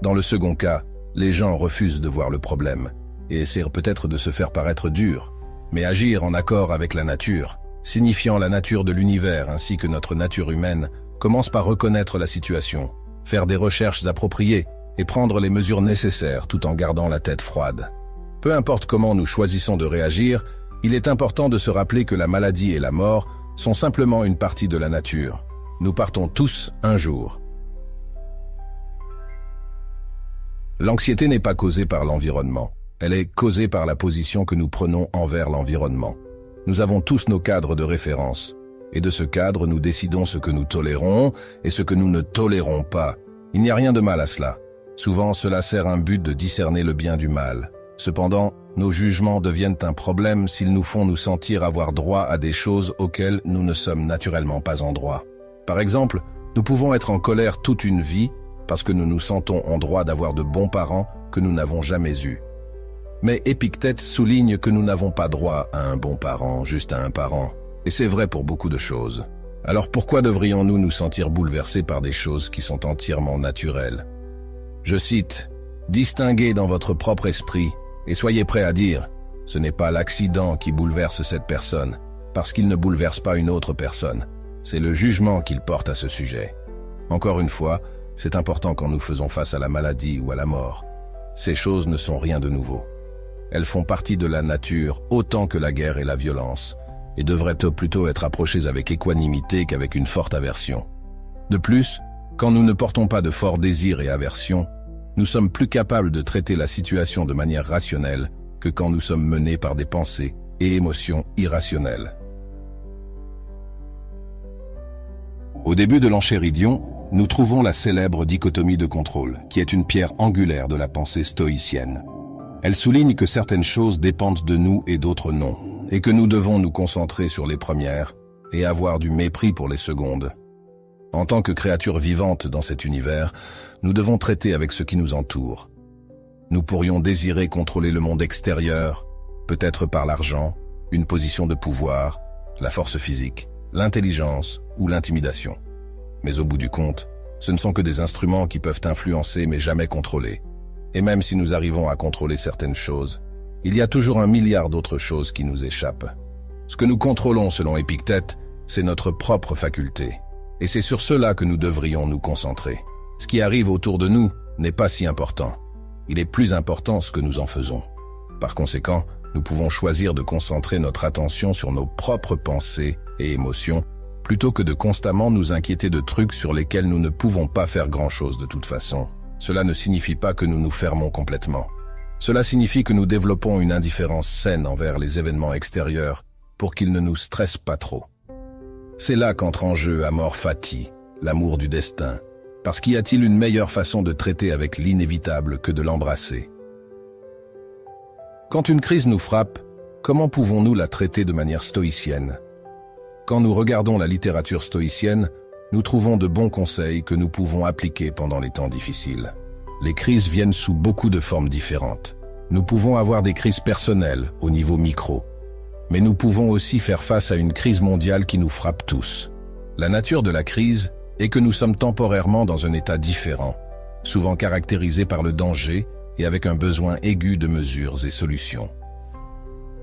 A: Dans le second cas, les gens refusent de voir le problème et essaie peut-être de se faire paraître dur, mais agir en accord avec la nature, signifiant la nature de l'univers ainsi que notre nature humaine, commence par reconnaître la situation, faire des recherches appropriées et prendre les mesures nécessaires tout en gardant la tête froide. Peu importe comment nous choisissons de réagir, il est important de se rappeler que la maladie et la mort sont simplement une partie de la nature. Nous partons tous un jour. L'anxiété n'est pas causée par l'environnement. Elle est causée par la position que nous prenons envers l'environnement. Nous avons tous nos cadres de référence. Et de ce cadre, nous décidons ce que nous tolérons et ce que nous ne tolérons pas. Il n'y a rien de mal à cela. Souvent, cela sert un but de discerner le bien du mal. Cependant, nos jugements deviennent un problème s'ils nous font nous sentir avoir droit à des choses auxquelles nous ne sommes naturellement pas en droit. Par exemple, nous pouvons être en colère toute une vie parce que nous nous sentons en droit d'avoir de bons parents que nous n'avons jamais eus. Mais Épictète souligne que nous n'avons pas droit à un bon parent, juste à un parent. Et c'est vrai pour beaucoup de choses. Alors pourquoi devrions-nous nous sentir bouleversés par des choses qui sont entièrement naturelles? Je cite, « Distinguez dans votre propre esprit et soyez prêts à dire, ce n'est pas l'accident qui bouleverse cette personne, parce qu'il ne bouleverse pas une autre personne. C'est le jugement qu'il porte à ce sujet. » Encore une fois, c'est important quand nous faisons face à la maladie ou à la mort. Ces choses ne sont rien de nouveau. Elles font partie de la nature autant que la guerre et la violence, et devraient plutôt être approchées avec équanimité qu'avec une forte aversion. De plus, quand nous ne portons pas de forts désirs et aversions, nous sommes plus capables de traiter la situation de manière rationnelle que quand nous sommes menés par des pensées et émotions irrationnelles. Au début de l'Enchéridion, nous trouvons la célèbre dichotomie de contrôle, qui est une pierre angulaire de la pensée stoïcienne. Elle souligne que certaines choses dépendent de nous et d'autres non, et que nous devons nous concentrer sur les premières et avoir du mépris pour les secondes. En tant que créatures vivantes dans cet univers, nous devons traiter avec ce qui nous entoure. Nous pourrions désirer contrôler le monde extérieur, peut-être par l'argent, une position de pouvoir, la force physique, l'intelligence ou l'intimidation. Mais au bout du compte, ce ne sont que des instruments qui peuvent influencer mais jamais contrôler. Et même si nous arrivons à contrôler certaines choses, il y a toujours un milliard d'autres choses qui nous échappent. Ce que nous contrôlons selon Épictète, c'est notre propre faculté. Et c'est sur cela que nous devrions nous concentrer. Ce qui arrive autour de nous n'est pas si important. Il est plus important ce que nous en faisons. Par conséquent, nous pouvons choisir de concentrer notre attention sur nos propres pensées et émotions, plutôt que de constamment nous inquiéter de trucs sur lesquels nous ne pouvons pas faire grand-chose de toute façon. Cela ne signifie pas que nous nous fermons complètement. Cela signifie que nous développons une indifférence saine envers les événements extérieurs pour qu'ils ne nous stressent pas trop. C'est là qu'entre en jeu Amor Fati, l'amour du destin, parce qu'y a-t-il une meilleure façon de traiter avec l'inévitable que de l'embrasser? Quand une crise nous frappe, comment pouvons-nous la traiter de manière stoïcienne? Quand nous regardons la littérature stoïcienne, nous trouvons de bons conseils que nous pouvons appliquer pendant les temps difficiles. Les crises viennent sous beaucoup de formes différentes. Nous pouvons avoir des crises personnelles au niveau micro, mais nous pouvons aussi faire face à une crise mondiale qui nous frappe tous. La nature de la crise est que nous sommes temporairement dans un état différent, souvent caractérisé par le danger et avec un besoin aigu de mesures et solutions.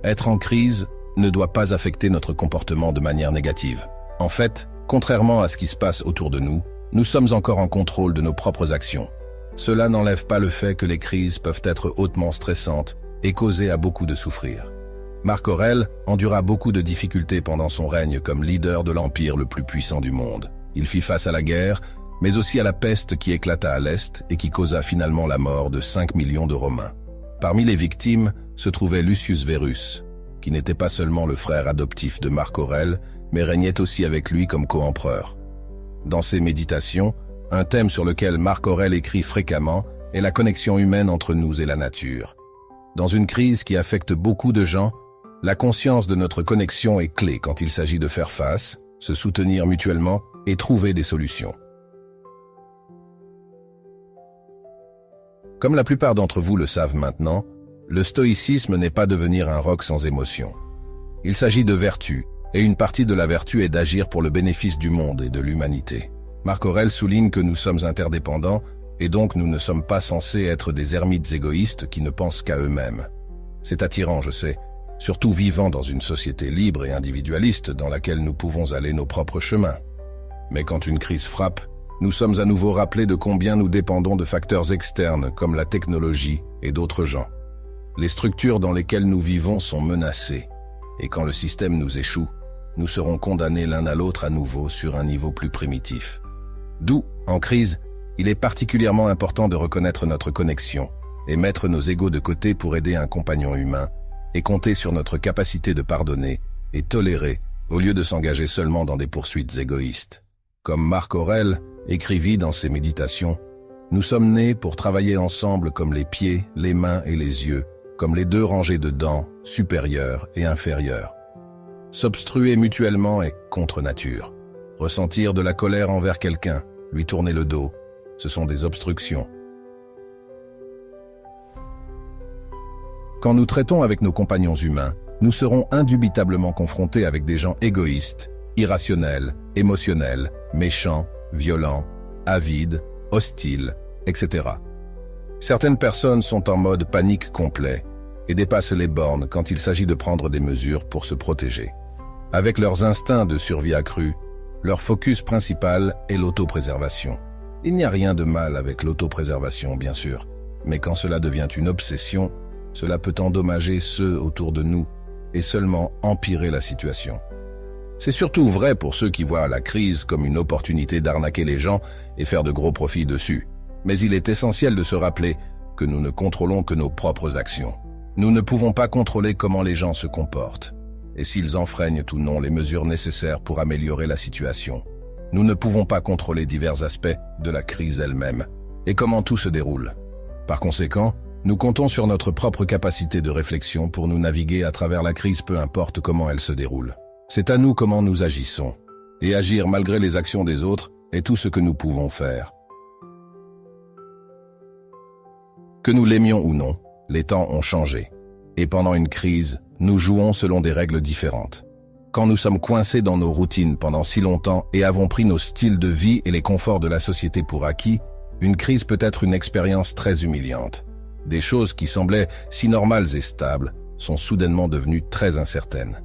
A: Être en crise ne doit pas affecter notre comportement de manière négative. En fait, contrairement à ce qui se passe autour de nous, nous sommes encore en contrôle de nos propres actions. Cela n'enlève pas le fait que les crises peuvent être hautement stressantes et causer à beaucoup de souffrir. Marc Aurèle endura beaucoup de difficultés pendant son règne comme leader de l'empire le plus puissant du monde. Il fit face à la guerre, mais aussi à la peste qui éclata à l'Est et qui causa finalement la mort de 5 millions de Romains. Parmi les victimes se trouvait Lucius Verus, qui n'était pas seulement le frère adoptif de Marc Aurèle, mais régnait aussi avec lui comme co-empereur. Dans ses méditations, un thème sur lequel Marc Aurèle écrit fréquemment est la connexion humaine entre nous et la nature. Dans une crise qui affecte beaucoup de gens, la conscience de notre connexion est clé quand il s'agit de faire face, se soutenir mutuellement et trouver des solutions. Comme la plupart d'entre vous le savent maintenant, le stoïcisme n'est pas devenir un roc sans émotion. Il s'agit de vertu, et une partie de la vertu est d'agir pour le bénéfice du monde et de l'humanité. Marc Aurèle souligne que nous sommes interdépendants, et donc nous ne sommes pas censés être des ermites égoïstes qui ne pensent qu'à eux-mêmes. C'est attirant, je sais, surtout vivant dans une société libre et individualiste dans laquelle nous pouvons aller nos propres chemins. Mais quand une crise frappe, nous sommes à nouveau rappelés de combien nous dépendons de facteurs externes comme la technologie et d'autres gens. Les structures dans lesquelles nous vivons sont menacées, et quand le système nous échoue, nous serons condamnés l'un à l'autre à nouveau sur un niveau plus primitif. D'où, en crise, il est particulièrement important de reconnaître notre connexion et mettre nos égos de côté pour aider un compagnon humain et compter sur notre capacité de pardonner et tolérer au lieu de s'engager seulement dans des poursuites égoïstes. Comme Marc Aurèle écrivit dans ses méditations, « Nous sommes nés pour travailler ensemble comme les pieds, les mains et les yeux, comme les deux rangées de dents, supérieures et inférieures. S'obstruer mutuellement est contre nature. Ressentir de la colère envers quelqu'un, lui tourner le dos, ce sont des obstructions. Quand nous traitons avec nos compagnons humains, nous serons indubitablement confrontés avec des gens égoïstes, irrationnels, émotionnels, méchants, violents, avides, hostiles, etc. Certaines personnes sont en mode panique complet et dépassent les bornes quand il s'agit de prendre des mesures pour se protéger. Avec leurs instincts de survie accrus, leur focus principal est l'autopréservation. Il n'y a rien de mal avec l'autopréservation, bien sûr, mais quand cela devient une obsession, cela peut endommager ceux autour de nous et seulement empirer la situation. C'est surtout vrai pour ceux qui voient la crise comme une opportunité d'arnaquer les gens et faire de gros profits dessus. Mais il est essentiel de se rappeler que nous ne contrôlons que nos propres actions. Nous ne pouvons pas contrôler comment les gens se comportent, et s'ils enfreignent ou non les mesures nécessaires pour améliorer la situation. Nous ne pouvons pas contrôler divers aspects de la crise elle-même, et comment tout se déroule. Par conséquent, nous comptons sur notre propre capacité de réflexion pour nous naviguer à travers la crise, peu importe comment elle se déroule. C'est à nous comment nous agissons, et agir malgré les actions des autres est tout ce que nous pouvons faire. Que nous l'aimions ou non, les temps ont changé, et pendant une crise, nous jouons selon des règles différentes. Quand nous sommes coincés dans nos routines pendant si longtemps et avons pris nos styles de vie et les conforts de la société pour acquis, une crise peut être une expérience très humiliante. Des choses qui semblaient si normales et stables sont soudainement devenues très incertaines.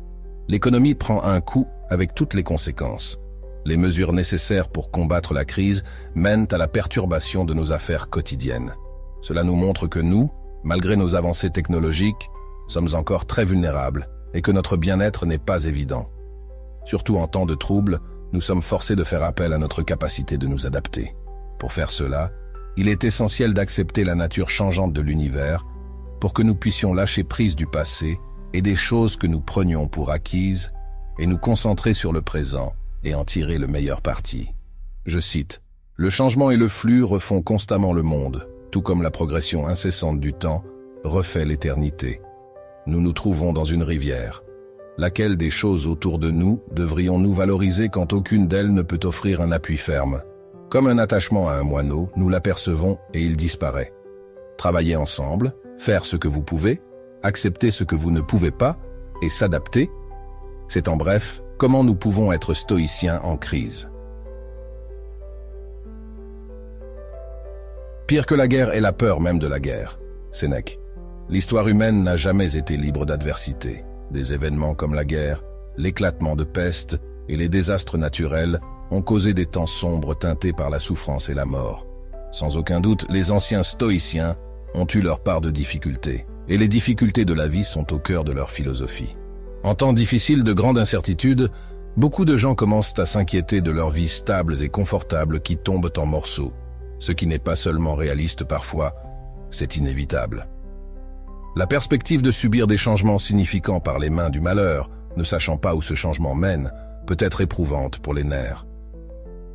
A: L'économie prend un coup avec toutes les conséquences. Les mesures nécessaires pour combattre la crise mènent à la perturbation de nos affaires quotidiennes. Cela nous montre que nous, malgré nos avancées technologiques, sommes encore très vulnérables et que notre bien-être n'est pas évident. Surtout en temps de trouble, nous sommes forcés de faire appel à notre capacité de nous adapter. Pour faire cela, il est essentiel d'accepter la nature changeante de l'univers pour que nous puissions lâcher prise du passé et des choses que nous prenions pour acquises et nous concentrer sur le présent et en tirer le meilleur parti. Je cite, « Le changement et le flux refont constamment le monde, tout comme la progression incessante du temps refait l'éternité. Nous nous trouvons dans une rivière. Laquelle des choses autour de nous devrions-nous valoriser quand aucune d'elles ne peut offrir un appui ferme? Comme un attachement à un moineau, nous l'apercevons et il disparaît. Travailler ensemble, faire ce que vous pouvez, accepter ce que vous ne pouvez pas et s'adapter. C'est en bref, comment nous pouvons être stoïciens en crise. Pire que la guerre est la peur même de la guerre. Sénèque. L'histoire humaine n'a jamais été libre d'adversité. Des événements comme la guerre, l'éclatement de peste et les désastres naturels ont causé des temps sombres teintés par la souffrance et la mort. Sans aucun doute, les anciens stoïciens ont eu leur part de difficultés, et les difficultés de la vie sont au cœur de leur philosophie. En temps difficiles de grande incertitude, beaucoup de gens commencent à s'inquiéter de leurs vies stables et confortables qui tombent en morceaux. Ce qui n'est pas seulement réaliste parfois, c'est inévitable. La perspective de subir des changements significants par les mains du malheur, ne sachant pas où ce changement mène, peut être éprouvante pour les nerfs.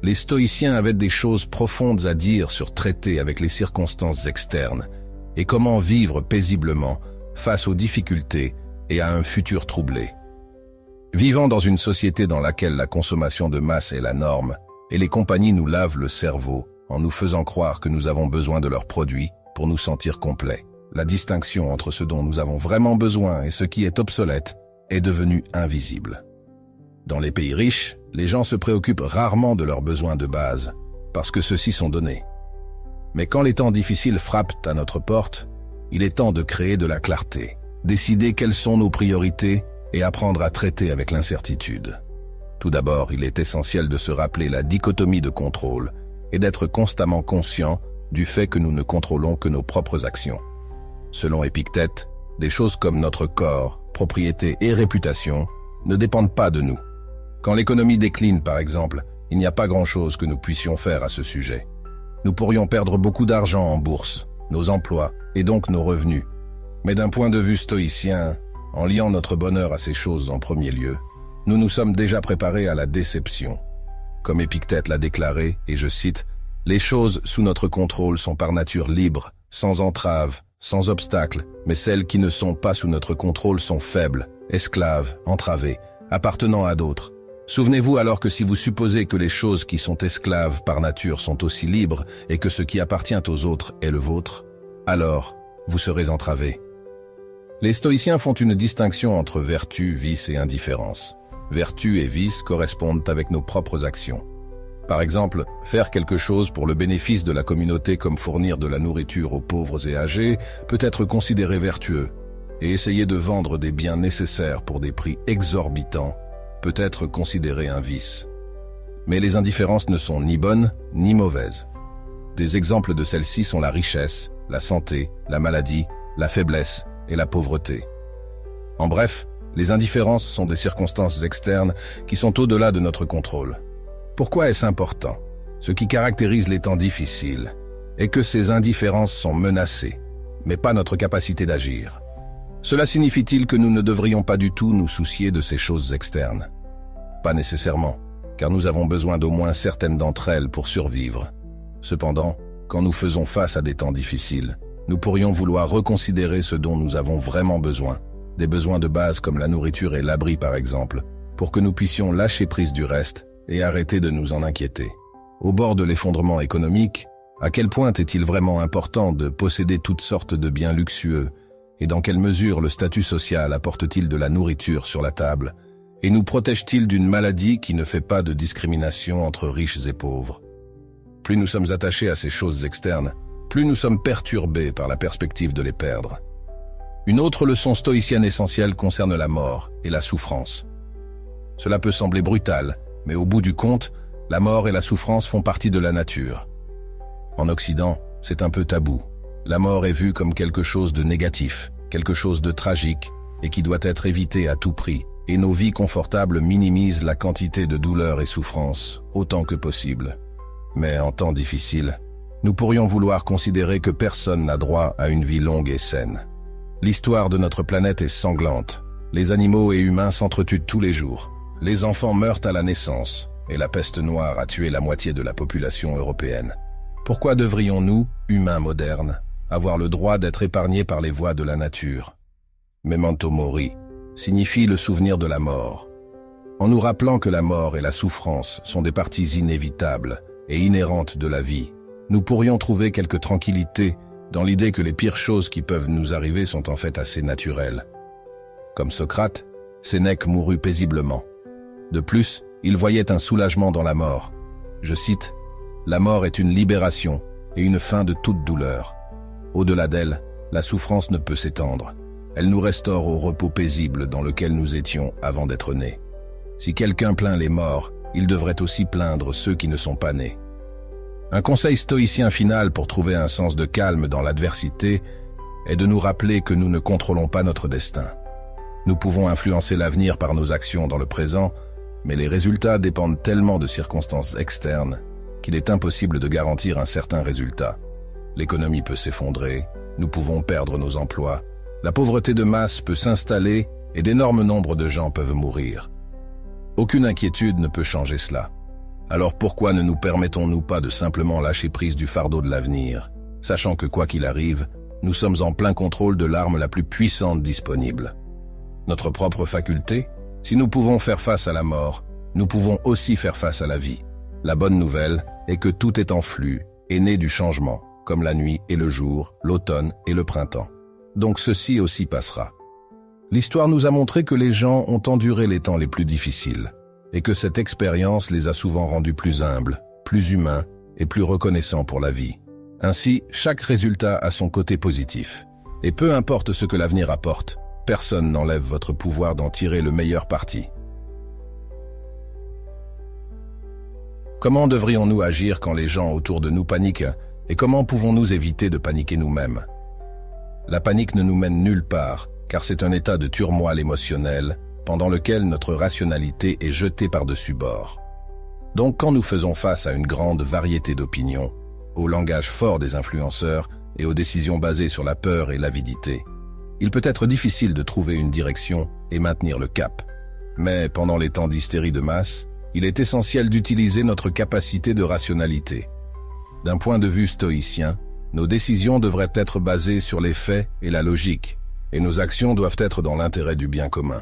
A: Les stoïciens avaient des choses profondes à dire sur traiter avec les circonstances externes et comment vivre paisiblement face aux difficultés et à un futur troublé. Vivant dans une société dans laquelle la consommation de masse est la norme et les compagnies nous lavent le cerveau en nous faisant croire que nous avons besoin de leurs produits pour nous sentir complets, la distinction entre ce dont nous avons vraiment besoin et ce qui est obsolète est devenue invisible. Dans les pays riches, les gens se préoccupent rarement de leurs besoins de base, parce que ceux-ci sont donnés. Mais quand les temps difficiles frappent à notre porte, il est temps de créer de la clarté. décider quelles sont nos priorités et apprendre à traiter avec l'incertitude. Tout d'abord, il est essentiel de se rappeler la dichotomie de contrôle et d'être constamment conscient du fait que nous ne contrôlons que nos propres actions. Selon Épictète, des choses comme notre corps, propriété et réputation ne dépendent pas de nous. Quand l'économie décline, par exemple, il n'y a pas grand-chose que nous puissions faire à ce sujet. Nous pourrions perdre beaucoup d'argent en bourse, nos emplois et donc nos revenus. Mais d'un point de vue stoïcien, en liant notre bonheur à ces choses en premier lieu, nous nous sommes déjà préparés à la déception. Comme Épictète l'a déclaré, et je cite, « Les choses sous notre contrôle sont par nature libres, sans entrave, sans obstacle, mais celles qui ne sont pas sous notre contrôle sont faibles, esclaves, entravées, appartenant à d'autres. Souvenez-vous alors que si vous supposez que les choses qui sont esclaves par nature sont aussi libres et que ce qui appartient aux autres est le vôtre, alors vous serez entravés. » Les stoïciens font une distinction entre vertu, vice et indifférence. Vertu et vice correspondent avec nos propres actions. Par exemple, faire quelque chose pour le bénéfice de la communauté comme fournir de la nourriture aux pauvres et âgés peut être considéré vertueux, et essayer de vendre des biens nécessaires pour des prix exorbitants peut être considéré un vice. Mais les indifférences ne sont ni bonnes ni mauvaises. Des exemples de celles-ci sont la richesse, la santé, la maladie, la faiblesse et la pauvreté. En bref, les indifférences sont des circonstances externes qui sont au-delà de notre contrôle. Pourquoi est-ce important? Ce qui caractérise les temps difficiles est que ces indifférences sont menacées, mais pas notre capacité d'agir. Cela signifie-t-il que nous ne devrions pas du tout nous soucier de ces choses externes? Pas nécessairement, car nous avons besoin d'au moins certaines d'entre elles pour survivre. Cependant, quand nous faisons face à des temps difficiles, nous pourrions vouloir reconsidérer ce dont nous avons vraiment besoin, des besoins de base comme la nourriture et l'abri par exemple, pour que nous puissions lâcher prise du reste et arrêter de nous en inquiéter. Au bord de l'effondrement économique, à quel point est-il vraiment important de posséder toutes sortes de biens luxueux et dans quelle mesure le statut social apporte-t-il de la nourriture sur la table et nous protège-t-il d'une maladie qui ne fait pas de discrimination entre riches et pauvres? Plus nous sommes attachés à ces choses externes, plus nous sommes perturbés par la perspective de les perdre. Une autre leçon stoïcienne essentielle concerne la mort et la souffrance. Cela peut sembler brutal, mais au bout du compte, la mort et la souffrance font partie de la nature. En Occident, c'est un peu tabou. La mort est vue comme quelque chose de négatif, quelque chose de tragique, et qui doit être évité à tout prix, et nos vies confortables minimisent la quantité de douleur et souffrance, autant que possible. Mais en temps difficile, nous pourrions vouloir considérer que personne n'a droit à une vie longue et saine. L'histoire de notre planète est sanglante. Les animaux et humains s'entretuent tous les jours. Les enfants meurent à la naissance, et la peste noire a tué la moitié de la population européenne. Pourquoi devrions-nous, humains modernes, avoir le droit d'être épargnés par les voies de la nature? Memento mori signifie le souvenir de la mort. En nous rappelant que la mort et la souffrance sont des parties inévitables et inhérentes de la vie, nous pourrions trouver quelque tranquillité dans l'idée que les pires choses qui peuvent nous arriver sont en fait assez naturelles. Comme Socrate, Sénèque mourut paisiblement. De plus, il voyait un soulagement dans la mort. Je cite, « La mort est une libération et une fin de toute douleur. Au-delà d'elle, la souffrance ne peut s'étendre. Elle nous restaure au repos paisible dans lequel nous étions avant d'être nés. Si quelqu'un plaint les morts, il devrait aussi plaindre ceux qui ne sont pas nés. » Un conseil stoïcien final pour trouver un sens de calme dans l'adversité est de nous rappeler que nous ne contrôlons pas notre destin. Nous pouvons influencer l'avenir par nos actions dans le présent, mais les résultats dépendent tellement de circonstances externes qu'il est impossible de garantir un certain résultat. L'économie peut s'effondrer, nous pouvons perdre nos emplois, la pauvreté de masse peut s'installer et d'énormes nombres de gens peuvent mourir. Aucune inquiétude ne peut changer cela. Alors pourquoi ne nous permettons-nous pas de simplement lâcher prise du fardeau de l'avenir, sachant que quoi qu'il arrive, nous sommes en plein contrôle de l'arme la plus puissante disponible. Notre propre faculté? Si nous pouvons faire face à la mort, nous pouvons aussi faire face à la vie. La bonne nouvelle est que tout est en flux et né du changement, comme la nuit et le jour, l'automne et le printemps. Donc ceci aussi passera. L'histoire nous a montré que les gens ont enduré les temps les plus difficiles, et que cette expérience les a souvent rendus plus humbles, plus humains et plus reconnaissants pour la vie. Ainsi, chaque résultat a son côté positif. Et peu importe ce que l'avenir apporte, personne n'enlève votre pouvoir d'en tirer le meilleur parti. Comment devrions-nous agir quand les gens autour de nous paniquent et comment pouvons-nous éviter de paniquer nous-mêmes? La panique ne nous mène nulle part, car c'est un état de turmoil émotionnel pendant lequel notre rationalité est jetée par-dessus bord. Donc quand nous faisons face à une grande variété d'opinions, au langage fort des influenceurs et aux décisions basées sur la peur et l'avidité, il peut être difficile de trouver une direction et maintenir le cap. Mais pendant les temps d'hystérie de masse, il est essentiel d'utiliser notre capacité de rationalité. D'un point de vue stoïcien, nos décisions devraient être basées sur les faits et la logique, et nos actions doivent être dans l'intérêt du bien commun.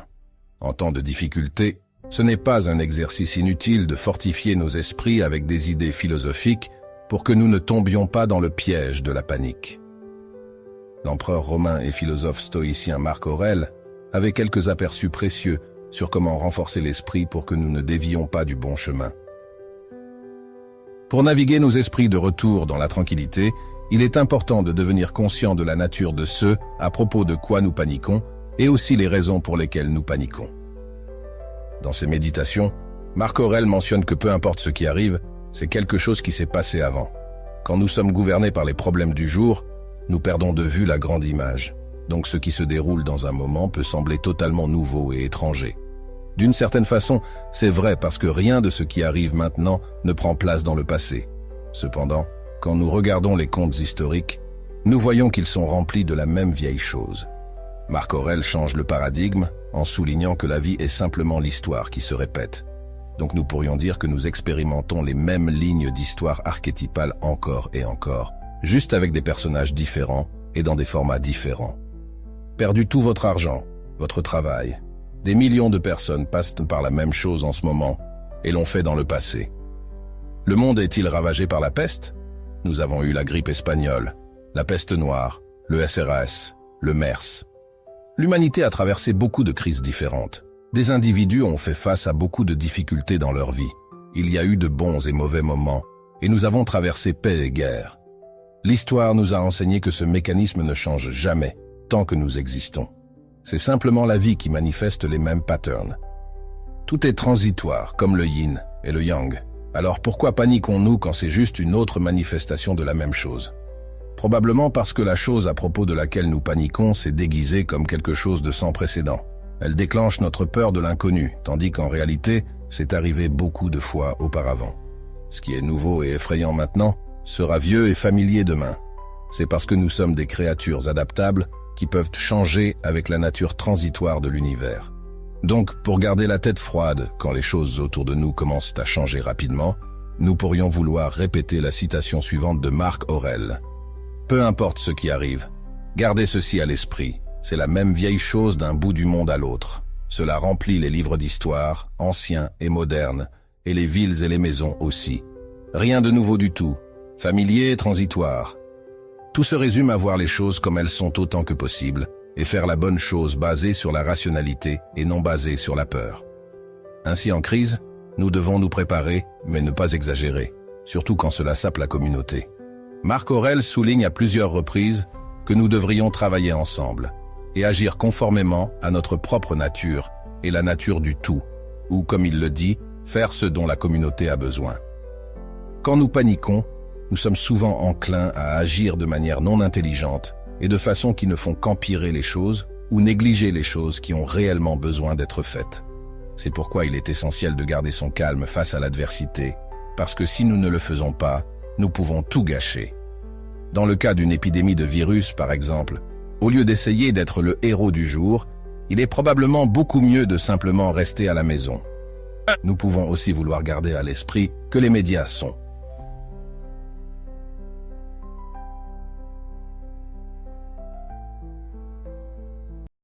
A: En temps de difficulté, ce n'est pas un exercice inutile de fortifier nos esprits avec des idées philosophiques pour que nous ne tombions pas dans le piège de la panique. L'empereur romain et philosophe stoïcien Marc Aurèle avait quelques aperçus précieux sur comment renforcer l'esprit pour que nous ne dévions pas du bon chemin. Pour naviguer nos esprits de retour dans la tranquillité, il est important de devenir conscient de la nature de ce à propos de quoi nous paniquons et aussi les raisons pour lesquelles nous paniquons. Dans ses méditations, Marc Aurèle mentionne que peu importe ce qui arrive, c'est quelque chose qui s'est passé avant. Quand nous sommes gouvernés par les problèmes du jour, nous perdons de vue la grande image. Donc ce qui se déroule dans un moment peut sembler totalement nouveau et étranger. D'une certaine façon, c'est vrai parce que rien de ce qui arrive maintenant ne prend place dans le passé. Cependant, quand nous regardons les contes historiques, nous voyons qu'ils sont remplis de la même vieille chose. Marc Aurèle change le paradigme en soulignant que la vie est simplement l'histoire qui se répète. Donc nous pourrions dire que nous expérimentons les mêmes lignes d'histoire archétypales encore et encore, juste avec des personnages différents et dans des formats différents. Perdu tout votre argent, votre travail. Des millions de personnes passent par la même chose en ce moment et l'ont fait dans le passé. Le monde est-il ravagé par la peste? Nous avons eu la grippe espagnole, la peste noire, le SRAS, le MERS. L'humanité a traversé beaucoup de crises différentes. Des individus ont fait face à beaucoup de difficultés dans leur vie. Il y a eu de bons et mauvais moments, et nous avons traversé paix et guerre. L'histoire nous a enseigné que ce mécanisme ne change jamais, tant que nous existons. C'est simplement la vie qui manifeste les mêmes patterns. Tout est transitoire, comme le yin et le yang. Alors pourquoi paniquons-nous quand c'est juste une autre manifestation de la même chose? Probablement parce que la chose à propos de laquelle nous paniquons s'est déguisée comme quelque chose de sans précédent. Elle déclenche notre peur de l'inconnu, tandis qu'en réalité, c'est arrivé beaucoup de fois auparavant. Ce qui est nouveau et effrayant maintenant sera vieux et familier demain. C'est parce que nous sommes des créatures adaptables qui peuvent changer avec la nature transitoire de l'univers. Donc, pour garder la tête froide quand les choses autour de nous commencent à changer rapidement, nous pourrions vouloir répéter la citation suivante de Marc Aurèle. Peu importe ce qui arrive, gardez ceci à l'esprit. C'est la même vieille chose d'un bout du monde à l'autre. Cela remplit les livres d'histoire, anciens et modernes, et les villes et les maisons aussi. Rien de nouveau du tout, familier et transitoire. Tout se résume à voir les choses comme elles sont autant que possible, et faire la bonne chose basée sur la rationalité et non basée sur la peur. Ainsi en crise, nous devons nous préparer, mais ne pas exagérer, surtout quand cela sape la communauté. Marc Aurèle souligne à plusieurs reprises que nous devrions travailler ensemble et agir conformément à notre propre nature et la nature du tout, ou comme il le dit, faire ce dont la communauté a besoin. Quand nous paniquons, nous sommes souvent enclins à agir de manière non intelligente et de façon qui ne font qu'empirer les choses ou négliger les choses qui ont réellement besoin d'être faites. C'est pourquoi il est essentiel de garder son calme face à l'adversité, parce que si nous ne le faisons pas, nous pouvons tout gâcher. Dans le cas d'une épidémie de virus, par exemple, au lieu d'essayer d'être le héros du jour, il est probablement beaucoup mieux de simplement rester à la maison. Nous pouvons aussi vouloir garder à l'esprit que les médias sont